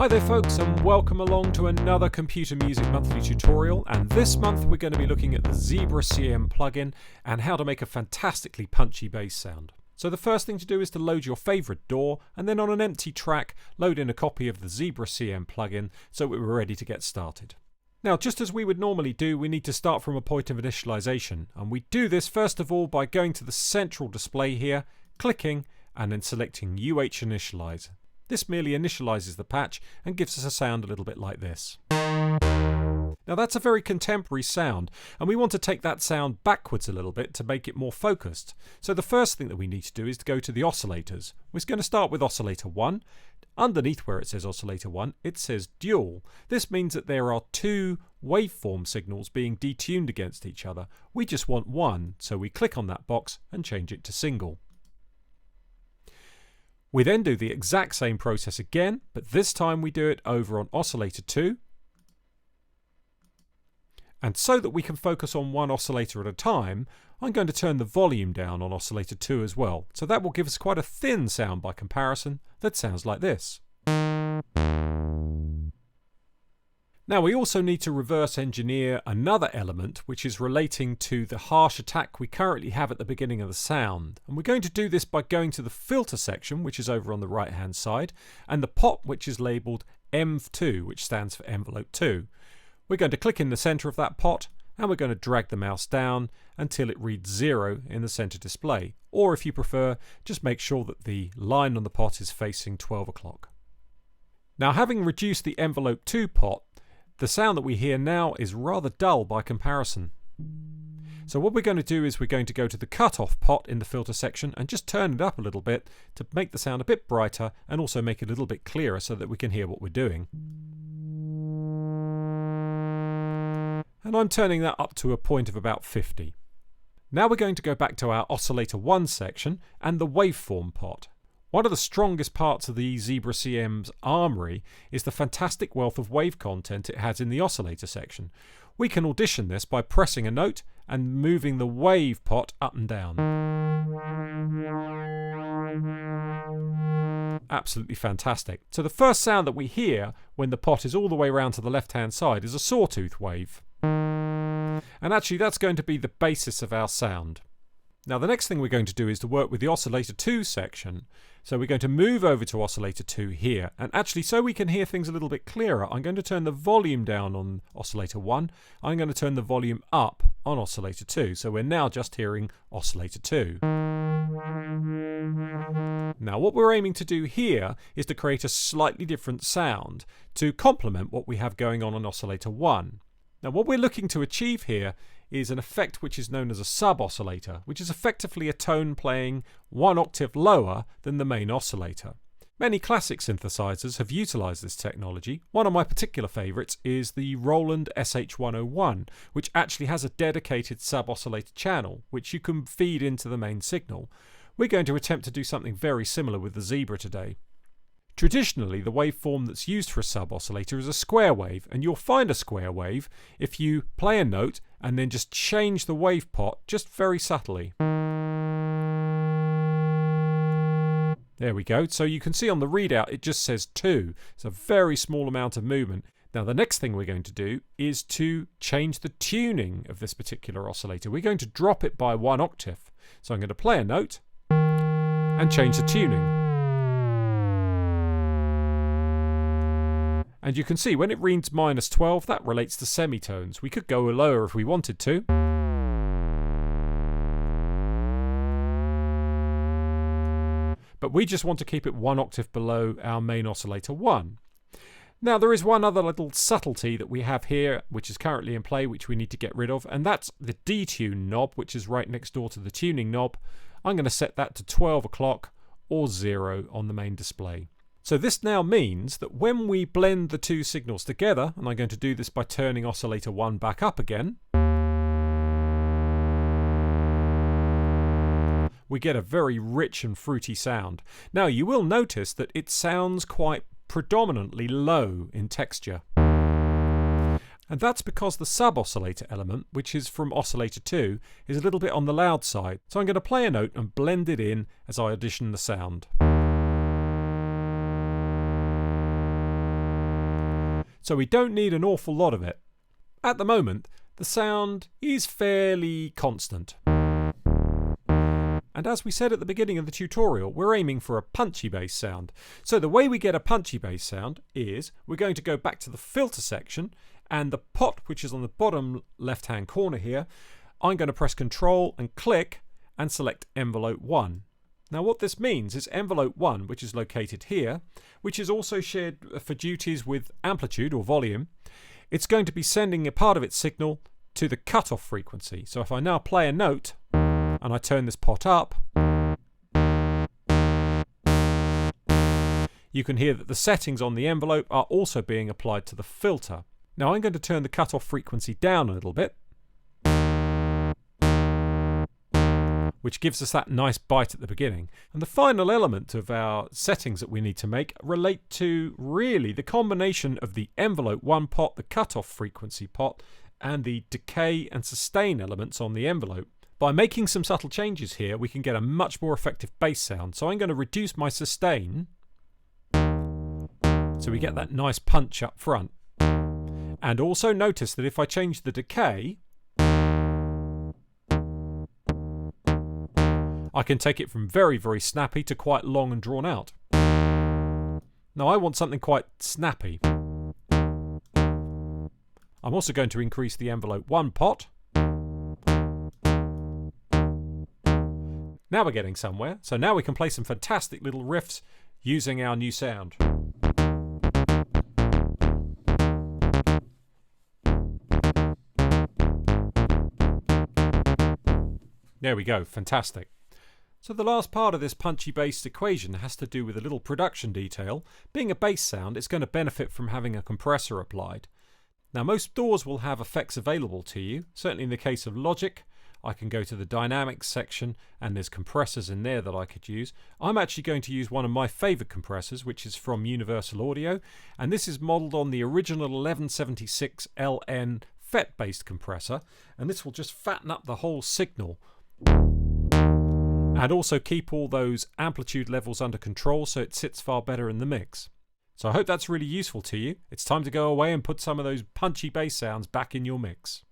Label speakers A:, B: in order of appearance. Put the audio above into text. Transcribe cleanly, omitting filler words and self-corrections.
A: Hi there folks, and welcome along to another Computer Music Monthly tutorial, and this month we're going to be looking at the Zebra CM plugin and how to make a fantastically punchy bass sound. So the first thing to do is to load your favourite DAW, and then on an empty track load in a copy of the Zebra CM plugin so we're ready to get started. Now, just as we would normally do, we need to start from a point of initialization, and we do this first of all by going to the central display here, clicking and then selecting UH Initialize. This merely initializes the patch and gives us a sound a little bit like this. Now that's a very contemporary sound, and we want to take that sound backwards a little bit to make it more focused. So the first thing that we need to do is to go to the oscillators. We're going to start with oscillator 1. Underneath where it says oscillator 1, it says dual. This means that there are two waveform signals being detuned against each other. We just want one, so we click on that box and change it to single. We then do the exact same process again, but this time we do it over on oscillator 2. And so that we can focus on one oscillator at a time, I'm going to turn the volume down on oscillator 2 as well. So that will give us quite a thin sound by comparison that sounds like this. Now we also need to reverse engineer another element which is relating to the harsh attack we currently have at the beginning of the sound. And we're going to do this by going to the filter section, which is over on the right hand side, and the pot which is labelled ENV2, which stands for envelope 2. We're going to click in the centre of that pot and we're going to drag the mouse down until it reads 0 in the centre display. Or if you prefer, just make sure that the line on the pot is facing 12 o'clock. Now, having reduced the envelope 2 pot, the sound that we hear now is rather dull by comparison. So what we're going to do is we're going to go to the cutoff pot in the filter section and just turn it up a little bit to make the sound a bit brighter and also make it a little bit clearer so that we can hear what we're doing. And I'm turning that up to a point of about 50. Now we're going to go back to our oscillator 1 section and the waveform pot. One of the strongest parts of the Zebra CM's armoury is the fantastic wealth of wave content it has in the oscillator section. We can audition this by pressing a note and moving the wave pot up and down. Absolutely fantastic. So the first sound that we hear when the pot is all the way around to the left hand side is a sawtooth wave. And actually that's going to be the basis of our sound. Now the next thing we're going to do is to work with the oscillator 2 section. So we're going to move over to oscillator 2 here, and actually so we can hear things a little bit clearer, I'm going to turn the volume down on oscillator 1, I'm going to turn the volume up on oscillator 2, so we're now just hearing oscillator 2. Now what we're aiming to do here is to create a slightly different sound to complement what we have going on oscillator 1. Now what we're looking to achieve here is an effect which is known as a sub-oscillator, which is effectively a tone playing one octave lower than the main oscillator. Many classic synthesizers have utilized this technology. One of my particular favorites is the Roland SH101, which actually has a dedicated sub-oscillator channel, which you can feed into the main signal. We're going to attempt to do something very similar with the Zebra today. Traditionally, the waveform that's used for a sub-oscillator is a square wave, and you'll find a square wave if you play a note and then just change the wave pot just very subtly. There we go. So you can see on the readout it just says 2. It's a very small amount of movement. Now the next thing we're going to do is to change the tuning of this particular oscillator. We're going to drop it by 1 octave. So I'm going to play a note and change the tuning. And you can see when it reads -12, that relates to semitones. We could go lower if we wanted to. But we just want to keep it 1 octave below our main oscillator 1. Now there is one other little subtlety that we have here, which is currently in play, which we need to get rid of, and that's the detune knob, which is right next door to the tuning knob. I'm going to set that to 12 o'clock or 0 on the main display. So this now means that when we blend the two signals together, and I'm going to do this by turning oscillator 1 back up again, we get a very rich and fruity sound. Now you will notice that it sounds quite predominantly low in texture. And that's because the sub-oscillator element, which is from oscillator 2, is a little bit on the loud side. So I'm going to play a note and blend it in as I audition the sound. so we don't need an awful lot of it. At the moment, the sound is fairly constant. And as we said at the beginning of the tutorial, we're aiming for a punchy bass sound. So the way we get a punchy bass sound is we're going to go back to the filter section, and the pot, which is on the bottom left hand corner here, I'm going to press Control and click and select envelope 1. Now what this means is envelope 1, which is located here, which is also shared for duties with amplitude or volume, it's going to be sending a part of its signal to the cutoff frequency. So if I now play a note and I turn this pot up, you can hear that the settings on the envelope are also being applied to the filter. Now I'm going to turn the cutoff frequency down a little bit, which gives us that nice bite at the beginning. And the final element of our settings that we need to make relate to really the combination of the envelope 1 pot, the cutoff frequency pot, and the decay and sustain elements on the envelope. By making some subtle changes here, we can get a much more effective bass sound. So I'm going to reduce my sustain so we get that nice punch up front. And also notice that if I change the decay, I can take it from very, very snappy to quite long and drawn out. Now I want something quite snappy. I'm also going to increase the envelope 1 pot. Now we're getting somewhere. So now we can play some fantastic little riffs using our new sound. There we go, fantastic. So the last part of this punchy bass equation has to do with a little production detail. Being a bass sound, it's going to benefit from having a compressor applied. Now most DAWs will have effects available to you. Certainly in the case of Logic, I can go to the Dynamics section and there's compressors in there that I could use. I'm actually going to use one of my favourite compressors, which is from Universal Audio, and this is modelled on the original 1176 LN FET-based compressor, and this will just fatten up the whole signal and also keep all those amplitude levels under control so it sits far better in the mix. So I hope that's really useful to you. It's time to go away and put some of those punchy bass sounds back in your mix.